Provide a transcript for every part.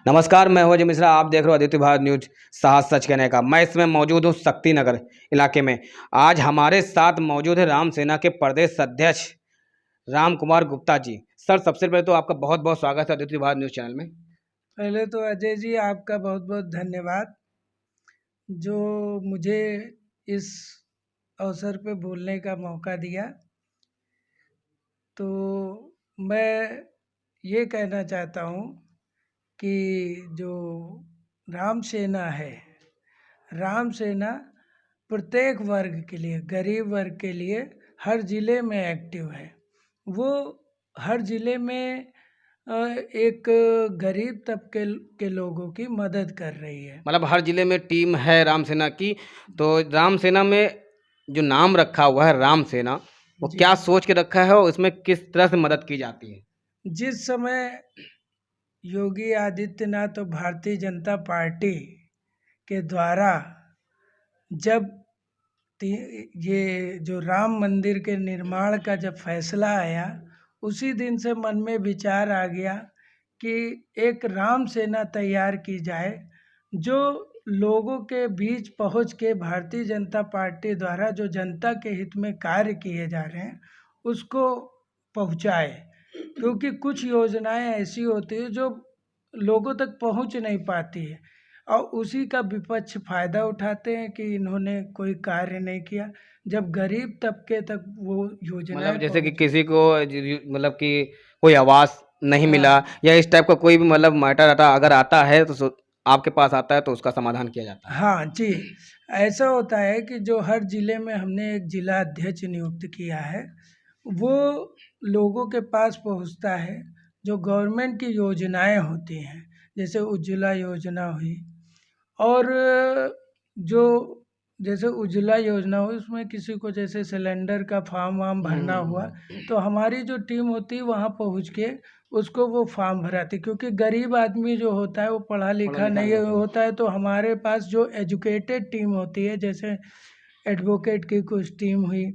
नमस्कार, मैं हूं अजय मिश्रा। आप देख रहे हो आदित्य भारत न्यूज साहस सच कहने का। मैं इसमें मौजूद हूं शक्ति नगर इलाके में। आज हमारे साथ मौजूद है राम सेना के प्रदेश अध्यक्ष राम कुमार गुप्ता जी। सर, सबसे पहले तो आपका बहुत बहुत स्वागत है आदित्य भारत न्यूज चैनल में। पहले तो अजय जी आपका बहुत बहुत धन्यवाद जो मुझे इस अवसर पे बोलने का मौका दिया। तो मैं ये कहना चाहता हूँ कि जो राम सेना है, राम सेना प्रत्येक वर्ग के लिए, गरीब वर्ग के लिए हर ज़िले में एक्टिव है। वो हर ज़िले में एक गरीब तबके के लोगों की मदद कर रही है। मतलब हर जिले में टीम है राम सेना की। तो राम सेना में जो नाम रखा हुआ है राम सेना, वो जी। क्या सोच के रखा है और इसमें किस तरह से मदद की जाती है? जिस समय योगी आदित्यनाथ और भारतीय जनता पार्टी के द्वारा जब ये जो राम मंदिर के निर्माण का जब फैसला आया, उसी दिन से मन में विचार आ गया कि एक राम सेना तैयार की जाए जो लोगों के बीच पहुंच के भारतीय जनता पार्टी द्वारा जो जनता के हित में कार्य किए जा रहे हैं उसको पहुंचाए। क्योंकि कुछ योजनाएं ऐसी होती है जो लोगों तक पहुंच नहीं पाती है और उसी का विपक्ष फायदा उठाते हैं कि इन्होंने कोई कार्य नहीं किया। जब गरीब तबके तक वो योजनाएं मतलब जैसे कि पहुंच, किसी को मतलब कि कोई आवास नहीं हाँ मिला या इस टाइप का कोई भी मतलब मैटर आता, अगर आता है तो आपके पास आता है तो उसका समाधान किया जाता है। हाँ जी, ऐसा होता है कि जो हर जिले में हमने एक जिला अध्यक्ष नियुक्त किया है, वो लोगों के पास पहुंचता है। जो गवर्नमेंट की योजनाएं होती हैं, जैसे उज्ज्वला योजना हुई, और जो जैसे उज्ज्वला योजना हुई उसमें किसी को जैसे सिलेंडर का फॉर्म वार्म भरना हुआ, तो हमारी जो टीम होती है वहाँ पहुँच के उसको वो फॉर्म भराती। क्योंकि गरीब आदमी जो होता है वो पढ़ा लिखा नहीं होता है, तो हमारे पास जो एजुकेटेड टीम होती है, जैसे एडवोकेट की कुछ टीम हुई,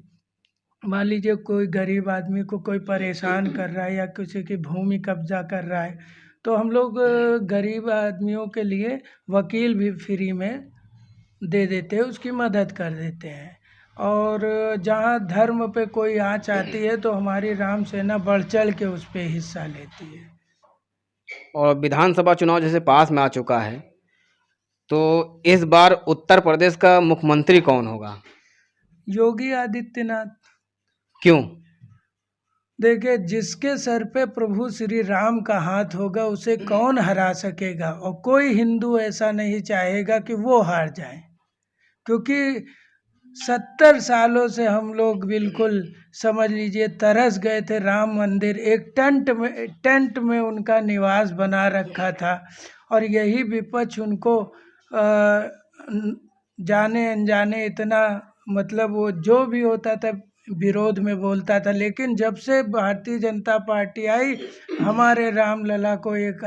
मान लीजिए कोई गरीब आदमी को कोई परेशान कर रहा है या किसी की भूमि कब्जा कर रहा है, तो हम लोग गरीब आदमियों के लिए वकील भी फ्री में दे देते हैं, उसकी मदद कर देते हैं। और जहाँ धर्म पे कोई आँच आती है तो हमारी राम सेना बढ़ चढ़ के उस पे हिस्सा लेती है। और विधानसभा चुनाव जैसे पास में आ चुका है, तो इस बार उत्तर प्रदेश का मुख्यमंत्री कौन होगा? योगी आदित्यनाथ। क्यों? देखिए, जिसके सर पे प्रभु श्री राम का हाथ होगा उसे कौन हरा सकेगा, और कोई हिंदू ऐसा नहीं चाहेगा कि वो हार जाए। क्योंकि 70 सालों से हम लोग बिल्कुल समझ लीजिए तरस गए थे। राम मंदिर एक टेंट में उनका निवास बना रखा था, और यही विपक्ष उनको जाने अनजाने इतना, मतलब वो जो भी होता था विरोध में बोलता था। लेकिन जब से भारतीय जनता पार्टी आई, हमारे रामलला को एक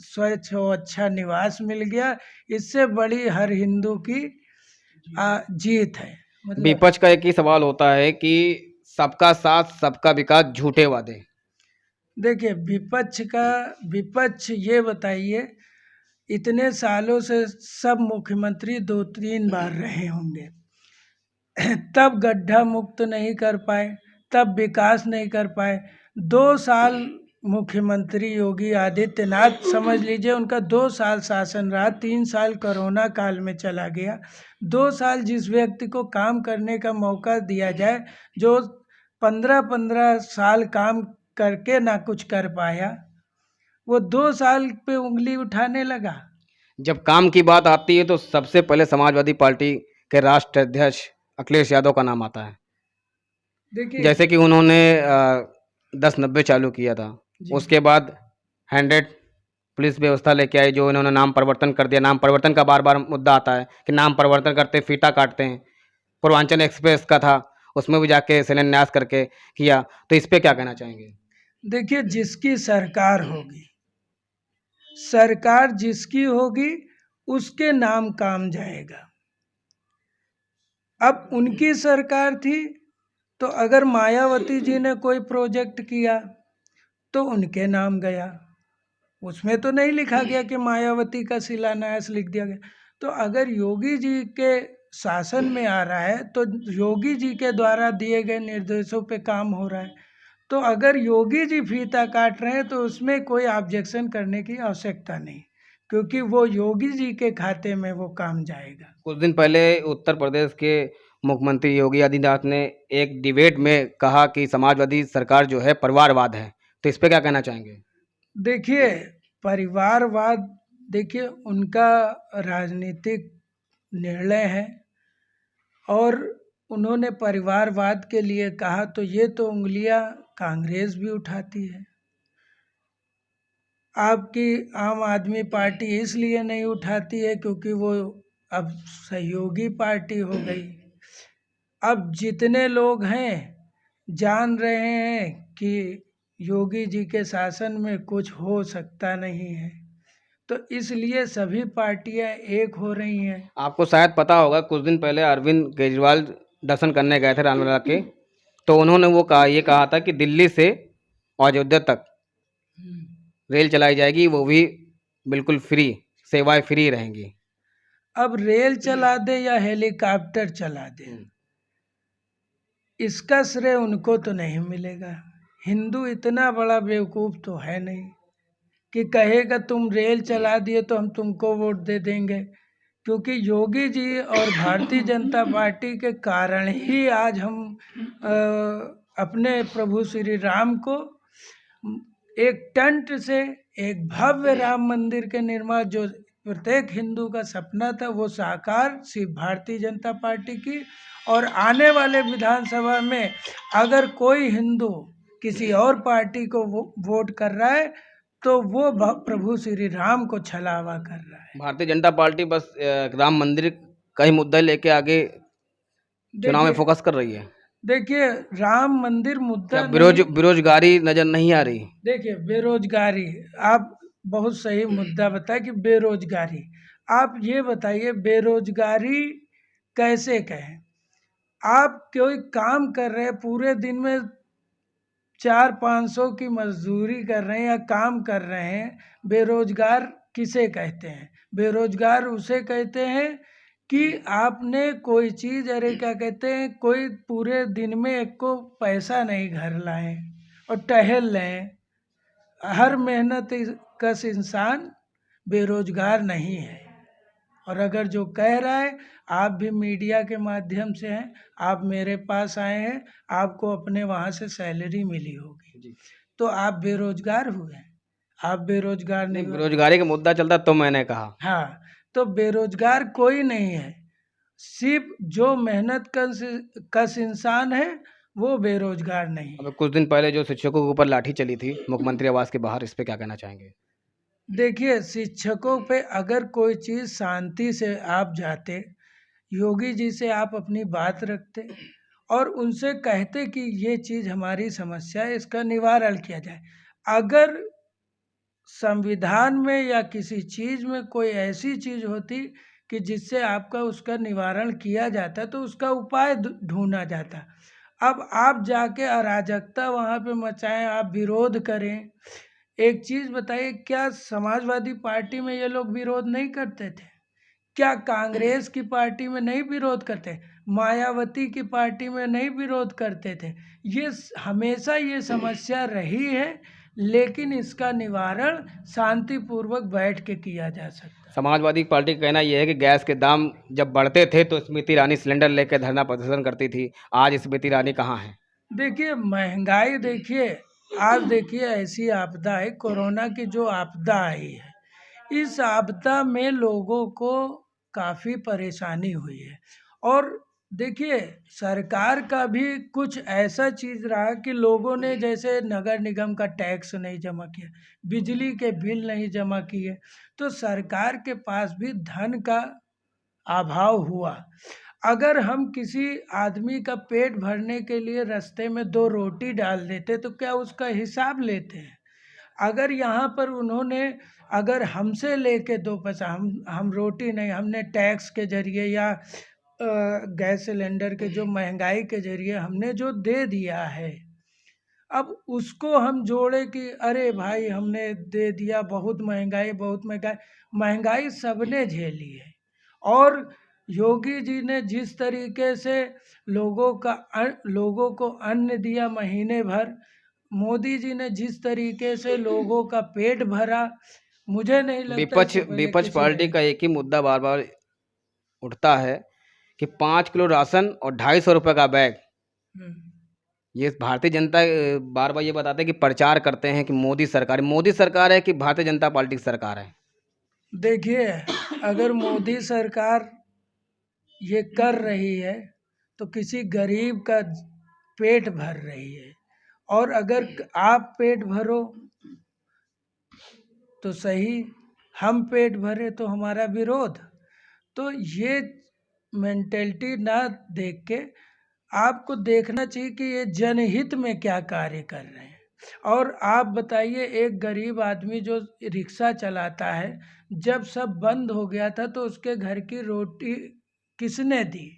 स्वच्छ और अच्छा निवास मिल गया। इससे बड़ी हर हिंदू की जीत है। मतलब विपक्ष का एक ही सवाल होता है कि सबका साथ सबका विकास झूठे वादे। देखिए, विपक्ष ये बताइए, इतने सालों से सब मुख्यमंत्री 2-3 बार रहे होंगे, तब गड्ढा मुक्त नहीं कर पाए, तब विकास नहीं कर पाए। 2 साल मुख्यमंत्री योगी आदित्यनाथ, समझ लीजिए उनका 2 साल शासन रहा, 3 साल कोरोना काल में चला गया। 2 साल जिस व्यक्ति को काम करने का मौका दिया जाए, जो 15-15 साल काम करके ना कुछ कर पाया, वो 2 साल पे उंगली उठाने लगा। जब काम की बात आती है तो सबसे पहले समाजवादी पार्टी के राष्ट्रीय अध्यक्ष अखिलेश यादव का नाम आता है। देखिए जैसे कि उन्होंने 10-90 चालू किया था। जी, उसके बाद 100 पुलिस व्यवस्था लेके आई, जो इन्होंने नाम परिवर्तन कर दिया। नाम परिवर्तन का बार बार मुद्दा आता है कि नाम परिवर्तन करते फीता काटते हैं। पूर्वांचल एक्सप्रेस का था, उसमें भी जाके शिलान्यास करके किया। तो इस पे क्या कहना चाहेंगे? देखिए, जिसकी सरकार होगी, सरकार जिसकी होगी उसके नाम काम जाएगा। अब उनकी सरकार थी, तो अगर मायावती जी ने कोई प्रोजेक्ट किया तो उनके नाम गया, उसमें तो नहीं लिखा गया कि मायावती का शिलान्यास लिख दिया गया। तो अगर योगी जी के शासन में आ रहा है तो योगी जी के द्वारा दिए गए निर्देशों पे काम हो रहा है, तो अगर योगी जी फीता काट रहे हैं तो उसमें कोई ऑब्जेक्शन करने की आवश्यकता नहीं, क्योंकि वो योगी जी के खाते में वो काम जाएगा। कुछ दिन पहले उत्तर प्रदेश के मुख्यमंत्री योगी आदित्यनाथ ने एक डिबेट में कहा कि समाजवादी सरकार जो है परिवारवाद है, तो इस पे क्या कहना चाहेंगे? देखिए, परिवारवाद, देखिए उनका राजनीतिक निर्णय है और उन्होंने परिवारवाद के लिए कहा, तो ये तो उंगलियां कांग्रेस भी उठाती है। आपकी आम आदमी पार्टी इसलिए नहीं उठाती है क्योंकि वो अब सहयोगी पार्टी हो गई। अब जितने लोग हैं जान रहे हैं कि योगी जी के शासन में कुछ हो सकता नहीं है, तो इसलिए सभी पार्टियां एक हो रही हैं। आपको शायद पता होगा, कुछ दिन पहले अरविंद केजरीवाल दर्शन करने गए थे रामलला के, तो उन्होंने वो कहा, ये कहा था कि दिल्ली से अयोध्या तक रेल चलाई जाएगी, वो भी बिल्कुल फ्री, सेवाएं फ्री रहेंगी। अब रेल चला दे या हेलीकॉप्टर चला दे, इसका श्रेय उनको तो नहीं मिलेगा। हिंदू इतना बड़ा बेवकूफ़ तो है नहीं कि कहेगा तुम रेल चला दिए तो हम तुमको वोट दे देंगे, क्योंकि योगी जी और भारतीय जनता पार्टी के कारण ही आज हम अपने प्रभु श्री राम को एक टेंट से एक भव्य राम मंदिर के निर्माण, जो प्रत्येक हिंदू का सपना था, वो साकार सिर्फ भारतीय जनता पार्टी की। और आने वाले विधानसभा में अगर कोई हिंदू किसी और पार्टी को वोट कर रहा है तो वो प्रभु श्री राम को छलावा कर रहा है। भारतीय जनता पार्टी बस राम मंदिर का ही मुद्दा लेके आगे चुनाव में फोकस कर रही है। देखिए, राम मंदिर मुद्दा बेरोजगारी नजर नहीं आ रही? देखिए, बेरोजगारी, आप बहुत सही मुद्दा बताया कि बेरोजगारी। आप ये बताइए बेरोजगारी कैसे कहें? आप कोई काम कर रहे हैं, पूरे दिन में 400-500 की मजदूरी कर रहे हैं या काम कर रहे हैं, बेरोजगार किसे कहते हैं? बेरोजगार उसे कहते हैं कि आपने कोई चीज़, अरे क्या कहते हैं, कोई पूरे दिन में एक को पैसा नहीं घर लाए और टहल लें। हर मेहनत कश इंसान बेरोजगार नहीं है। और अगर जो कह रहा है, आप भी मीडिया के माध्यम से हैं, आप मेरे पास आए हैं, आपको अपने वहाँ से सैलरी मिली होगी, तो आप बेरोजगार हुए? आप बेरोजगार नहीं हुए। बेरोजगारी का मुद्दा चलता तो मैंने कहा। हाँ, तो बेरोजगार कोई नहीं है, सिर्फ जो मेहनत कश इंसान है वो बेरोजगार नहीं। अब कुछ दिन पहले जो शिक्षकों के ऊपर लाठी चली थी मुख्यमंत्री आवास के बाहर, इस पे क्या कहना चाहेंगे? देखिए, शिक्षकों पे अगर कोई चीज़ शांति से आप जाते, योगी जी से आप अपनी बात रखते और उनसे कहते कि ये चीज़ हमारी समस्या है, इसका निवारण किया जाए। अगर संविधान में या किसी चीज़ में कोई ऐसी चीज़ होती कि जिससे आपका उसका निवारण किया जाता, तो उसका उपाय ढूंढा जाता। अब आप जाके अराजकता वहाँ पे मचाएं, आप विरोध करें। एक चीज़ बताइए, क्या समाजवादी पार्टी में ये लोग विरोध नहीं करते थे? क्या कांग्रेस की पार्टी में नहीं विरोध करते? मायावती की पार्टी में नहीं विरोध करते थे? ये हमेशा ये समस्या रही है, लेकिन इसका निवारण शांतिपूर्वक बैठ के किया जा सकता है। समाजवादी पार्टी का कहना यह है कि गैस के दाम जब बढ़ते थे तो स्मृति ईरानी सिलेंडर लेकर धरना प्रदर्शन करती थी, आज स्मृति ईरानी कहाँ है? देखिए, महंगाई देखिए, आज देखिए ऐसी आपदा है, कोरोना की जो आपदा आई है, इस आपदा में लोगों को काफ़ी परेशानी हुई है। और देखिए, सरकार का भी कुछ ऐसा चीज़ रहा कि लोगों ने जैसे नगर निगम का टैक्स नहीं जमा किया, बिजली के बिल नहीं जमा किए, तो सरकार के पास भी धन का अभाव हुआ। अगर हम किसी आदमी का पेट भरने के लिए रास्ते में 2 रोटी डाल देते तो क्या उसका हिसाब लेते हैं? अगर यहाँ पर उन्होंने अगर हमसे लेके 2 पैसा, हम रोटी नहीं, हमने टैक्स के ज़रिए या गैस सिलेंडर के जो महंगाई के ज़रिए हमने जो दे दिया है, अब उसको हम जोड़े कि अरे भाई हमने दे दिया, बहुत महंगाई, बहुत महंगाई। महंगाई सबने झेली है। और योगी जी ने जिस तरीके से लोगों को अन्न दिया महीने भर, मोदी जी ने जिस तरीके से लोगों का पेट भरा, मुझे नहीं लगता विपक्ष इससे पहले विपक्ष किसी ने पार्टी का एक ही मुद्दा बार बार उठता है कि 5 किलो राशन और 250 रुपये का बैग। हम्म। ये भारतीय जनता बार बार ये बताते हैं कि प्रचार करते हैं कि मोदी सरकार है कि भारतीय जनता पार्टी की सरकार है। देखिए, अगर मोदी सरकार ये कर रही है तो किसी गरीब का पेट भर रही है। और अगर आप पेट भरो तो सही, हम पेट भरे तो हमारा विरोध। तो ये मेंटेलिटी ना देख के आपको देखना चाहिए कि ये जनहित में क्या कार्य कर रहे हैं। और आप बताइए, एक गरीब आदमी जो रिक्शा चलाता है, जब सब बंद हो गया था तो उसके घर की रोटी किसने दी?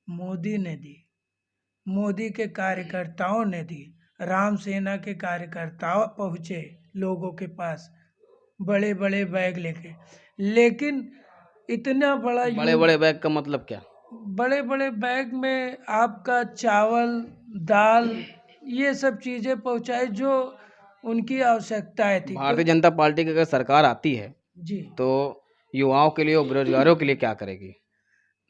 मोदी ने दी। मोदी के कार्यकर्ताओं ने दी। राम सेना के कार्यकर्ताओं पहुँचे लोगों के पास बड़े बड़े बैग लेके। लेकिन इतना बड़ा बड़े बड़े बैग का मतलब क्या? बड़े बड़े बैग में आपका चावल, दाल, ये सब चीज़ें पहुँचाए जो उनकी आवश्यकताएं थी। भारतीय जनता पार्टी की अगर सरकार आती है जी, तो युवाओं के लिए और बेरोजगारों के लिए क्या करेगी?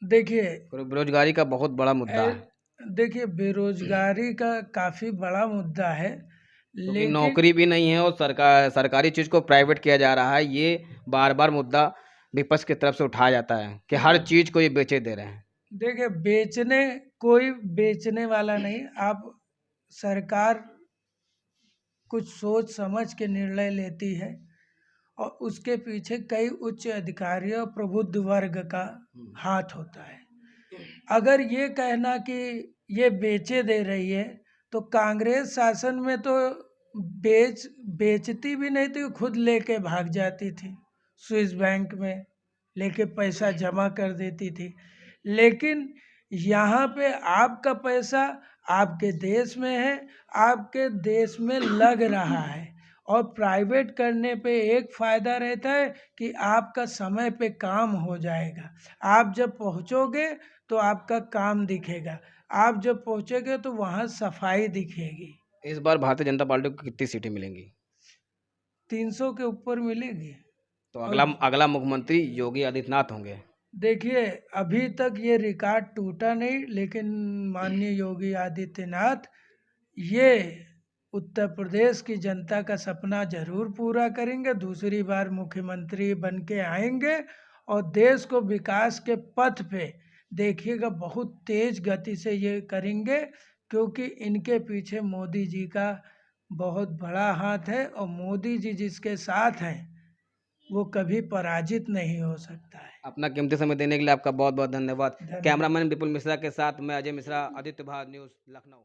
देखिए, बेरोजगारी का बहुत बड़ा मुद्दा है, देखिए बेरोजगारी का काफ़ी बड़ा मुद्दा है। क्योंकि लेकिन नौकरी भी नहीं है और सरकारी चीज़ को प्राइवेट किया जा रहा है। ये बार बार मुद्दा विपक्ष की तरफ से उठाया जाता है कि हर चीज़ को ये बेचे दे रहे हैं। देखिए, कोई बेचने वाला नहीं। आप सरकार कुछ सोच समझ के निर्णय लेती है और उसके पीछे कई उच्च अधिकारियों, प्रबुद्ध वर्ग का हाथ होता है। अगर ये कहना कि ये बेचे दे रही है, तो कांग्रेस शासन में तो बेचती भी नहीं थी, खुद लेके भाग जाती थी, स्विस बैंक में लेके पैसा जमा कर देती थी। लेकिन यहाँ पे आपका पैसा आपके देश में है, आपके देश में लग रहा है। और प्राइवेट करने पे एक फ़ायदा रहता है कि आपका समय पे काम हो जाएगा। आप जब पहुँचोगे तो आपका काम दिखेगा, आप जब पहुँचोगे तो वहाँ सफाई दिखेगी। इस बार भारतीय जनता पार्टी को कितनी सीटें मिलेंगी? 300 के ऊपर मिलेगी। तो और अगला मुख्यमंत्री योगी आदित्यनाथ होंगे। देखिए, अभी तक ये रिकॉर्ड टूटा नहीं, लेकिन माननीय योगी आदित्यनाथ ये उत्तर प्रदेश की जनता का सपना जरूर पूरा करेंगे। दूसरी बार मुख्यमंत्री बन के आएंगे और देश को विकास के पथ पे देखिएगा बहुत तेज गति से ये करेंगे, क्योंकि इनके पीछे मोदी जी का बहुत बड़ा हाथ है। और मोदी जी जिसके साथ हैं वो कभी पराजित नहीं हो सकता है। अपना कीमती समय देने के लिए आपका बहुत बहुत धन्यवाद। धन्यवाद। कैमरामैन विपुल मिश्रा के साथ मैं अजय मिश्रा, आदित्य भारत न्यूज़, लखनऊ।